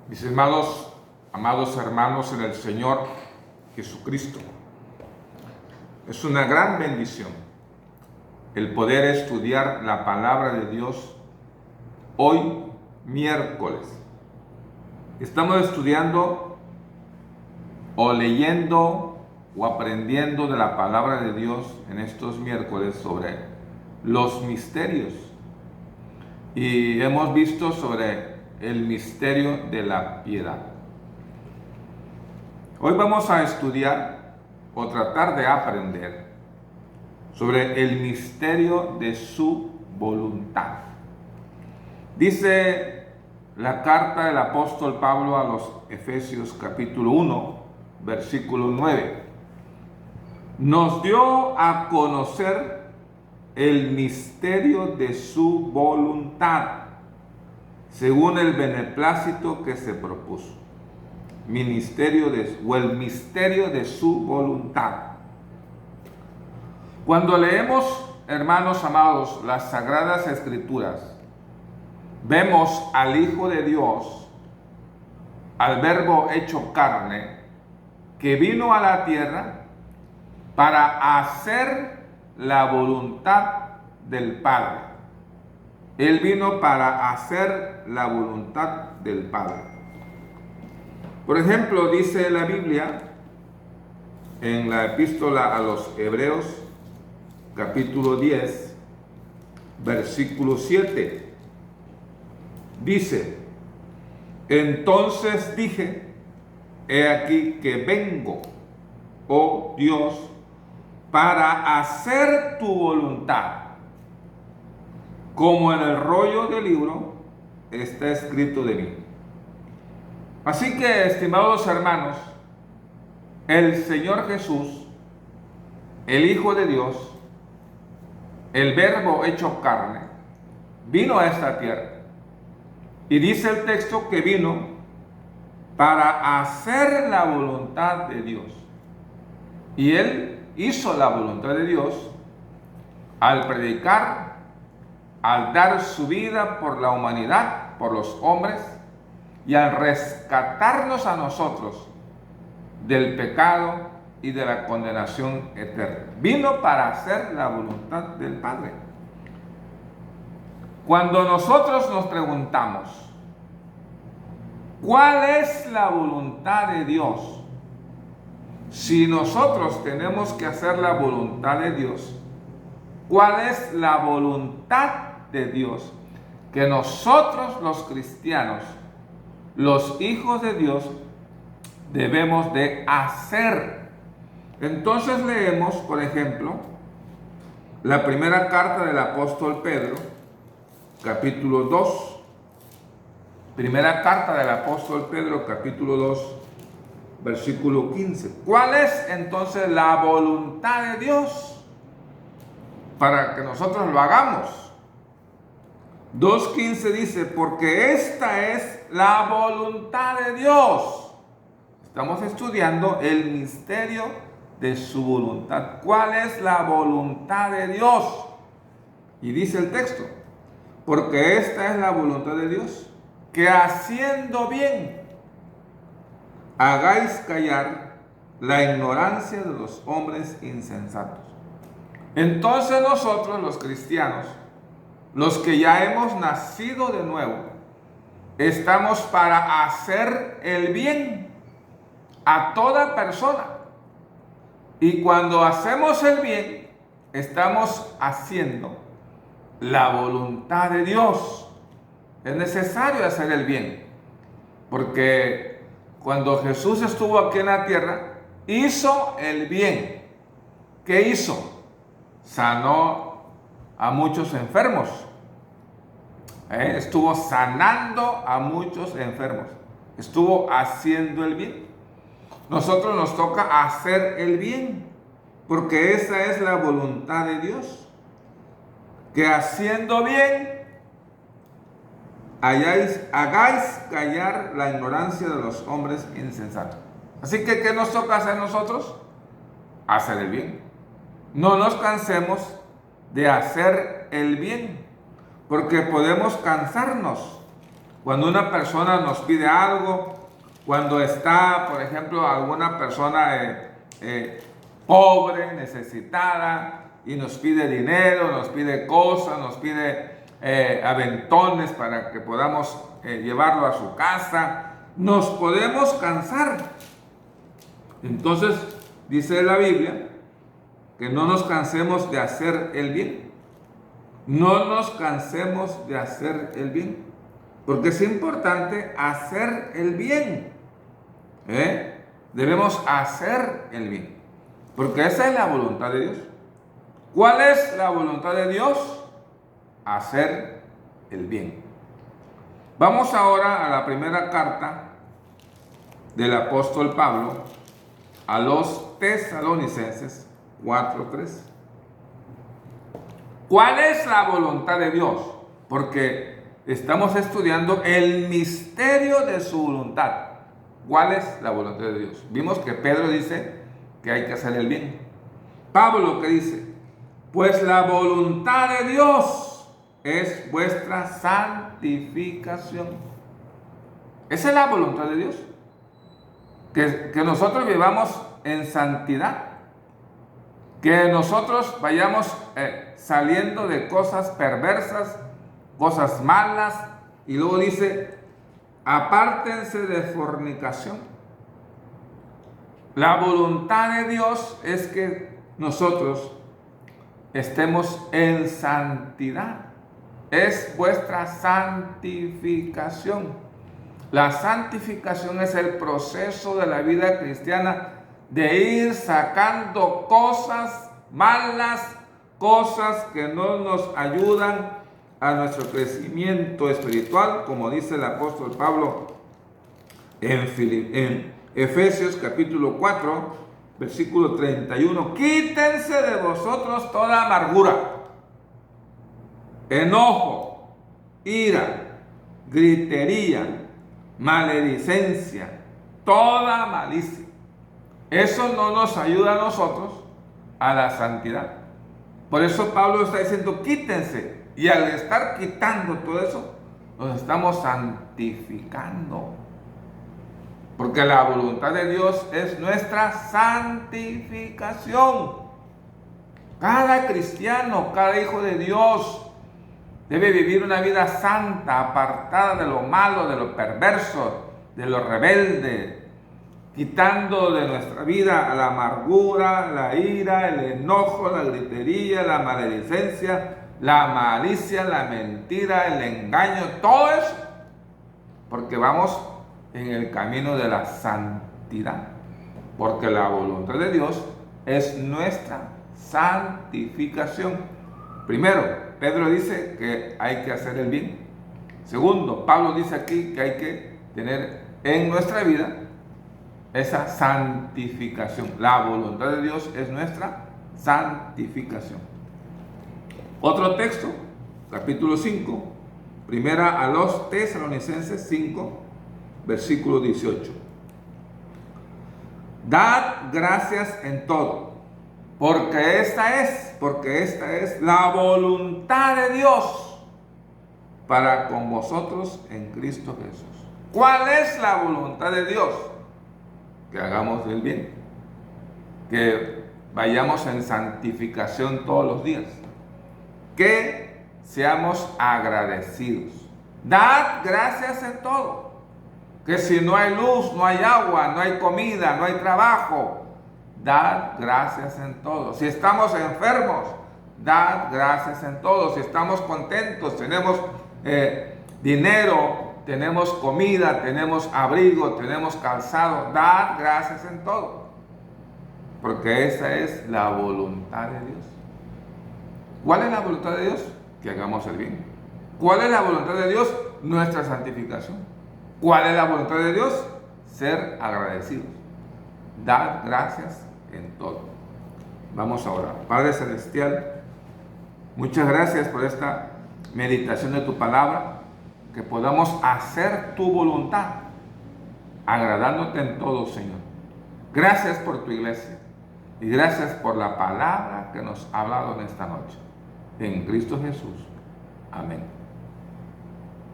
Mis amados hermanos en el Señor Jesucristo, es una gran bendición el poder estudiar la palabra de Dios hoy, miércoles. Estamos estudiando o leyendo o aprendiendo de la palabra de Dios en estos miércoles sobre los misterios. Y hemos visto sobre el misterio de la piedad. Hoy vamos a estudiar o tratar de aprender sobre el misterio de su voluntad. Dice la carta del apóstol Pablo a los Efesios capítulo 1, versículo 9. Nos dio a conocer el misterio de su voluntad, según el beneplácito que se propuso. El misterio de su voluntad. Cuando leemos, hermanos amados, las Sagradas Escrituras, vemos al Hijo de Dios, al Verbo hecho carne, que vino a la tierra para hacer la voluntad del Padre. Él vino para hacer la voluntad del Padre. Por ejemplo, dice la Biblia en la epístola a los Hebreos, capítulo 10, versículo 7. Dice: entonces dije, he aquí que vengo, oh Dios, para hacer tu voluntad, como en el rollo del libro está escrito de mí. Así que, estimados hermanos, el Señor Jesús, el Hijo de Dios, el Verbo hecho carne, vino a esta tierra. Y dice el texto que vino para hacer la voluntad de Dios. Y Él hizo la voluntad de Dios al predicar, al dar su vida por la humanidad, por los hombres, y al rescatarnos a nosotros del pecado y de la condenación eterna. Vino para hacer la voluntad del Padre. Cuando nosotros nos preguntamos, ¿cuál es la voluntad de Dios? Si nosotros tenemos que hacer la voluntad de Dios, ¿cuál es la voluntad de Dios que nosotros los cristianos, los hijos de Dios, debemos de hacer? Entonces leemos, por ejemplo, la primera carta del apóstol Pedro, capítulo 2. Primera carta del apóstol Pedro, capítulo 2, versículo 15. ¿Cuál es entonces la voluntad de Dios para que nosotros lo hagamos? 2:15 dice: porque esta es la voluntad de Dios. Estamos estudiando el misterio de su voluntad. ¿Cuál es la voluntad de Dios? Y dice el texto: porque esta es la voluntad de Dios, que haciendo bien hagáis callar la ignorancia de los hombres insensatos. Entonces nosotros los cristianos, los que ya hemos nacido de nuevo, estamos para hacer el bien a toda persona. Y cuando hacemos el bien, estamos haciendo la voluntad de Dios. Es necesario hacer el bien, porque cuando Jesús estuvo aquí en la tierra, hizo el bien. ¿Qué hizo? Sanó a muchos enfermos. Estuvo sanando a muchos enfermos. Estuvo haciendo el bien. Nosotros nos toca hacer el bien, porque esa es la voluntad de Dios. Que haciendo bien hagáis callar la ignorancia de los hombres insensatos. Así que, ¿qué nos toca hacer nosotros? Hacer el bien. No nos cansemos de hacer el bien, porque podemos cansarnos Cuando una persona nos pide algo, cuando está, por ejemplo, alguna persona pobre, necesitada, y nos pide dinero, nos pide cosas, nos pide aventones para que podamos llevarlo a su casa, nos podemos cansar. Entonces, dice la Biblia que no nos cansemos de hacer el bien. No nos cansemos de hacer el bien, porque es importante hacer el bien. Debemos hacer el bien, porque esa es la voluntad de Dios. ¿Cuál es la voluntad de Dios? Hacer el bien. Vamos ahora a la primera carta del apóstol Pablo a los Tesalonicenses 4:3. ¿Cuál es la voluntad de Dios? Porque estamos estudiando el misterio de su voluntad. ¿Cuál es la voluntad de Dios? Vimos que Pedro dice que hay que hacer el bien. Pablo, ¿qué dice? Pues la voluntad de Dios es vuestra santificación. Esa es la voluntad de Dios. Que nosotros vivamos en santidad. Que nosotros vayamos saliendo de cosas perversas, cosas malas. Y luego dice, apártense de fornicación. La voluntad de Dios es que nosotros estemos en santidad. Es vuestra santificación. La santificación es el proceso de la vida cristiana de ir sacando cosas malas, cosas que no nos ayudan a nuestro crecimiento espiritual, como dice el apóstol Pablo en Efesios capítulo 4, versículo 31. Quítense de vosotros toda amargura, enojo, ira, gritería, maledicencia, toda malicia. Eso no nos ayuda a nosotros a la santidad. Por eso Pablo está diciendo, quítense. Y al estar quitando todo eso, nos estamos santificando. Porque la voluntad de Dios es nuestra santificación. Cada cristiano, cada hijo de Dios debe vivir una vida santa, apartada de lo malo, de lo perverso, de lo rebelde, quitando de nuestra vida la amargura, la ira, el enojo, la gritería, la maledicencia, la malicia, la mentira, el engaño, todo eso, porque vamos en el camino de la santidad, porque la voluntad de Dios es nuestra santificación. Primero, Pedro dice que hay que hacer el bien. Segundo, Pablo dice aquí que hay que tener en nuestra vida esa santificación. La voluntad de Dios es nuestra santificación. Otro texto, capítulo 5, primera a los Tesalonicenses 5, versículo 18. Dad gracias en todo, porque esta es la voluntad de Dios para con vosotros en Cristo Jesús. ¿Cuál es la voluntad de Dios? Que hagamos el bien, que vayamos en santificación todos los días, que seamos agradecidos. Dad gracias en todo. Que si no hay luz, no hay agua, no hay comida, no hay trabajo, dad gracias en todo. Si estamos enfermos, dad gracias en todo. Si estamos contentos, tenemos dinero, tenemos comida, tenemos abrigo, tenemos calzado, dad gracias en todo. Porque esa es la voluntad de Dios. ¿Cuál es la voluntad de Dios? Que hagamos el bien. ¿Cuál es la voluntad de Dios? Nuestra santificación. ¿Cuál es la voluntad de Dios? Ser agradecidos. Dad gracias en todo. Vamos a orar. Padre Celestial, muchas gracias por esta meditación de tu palabra. Que podamos hacer tu voluntad, agradándote en todo, Señor. Gracias por tu iglesia y gracias por la palabra que nos ha hablado en esta noche. En Cristo Jesús. Amén.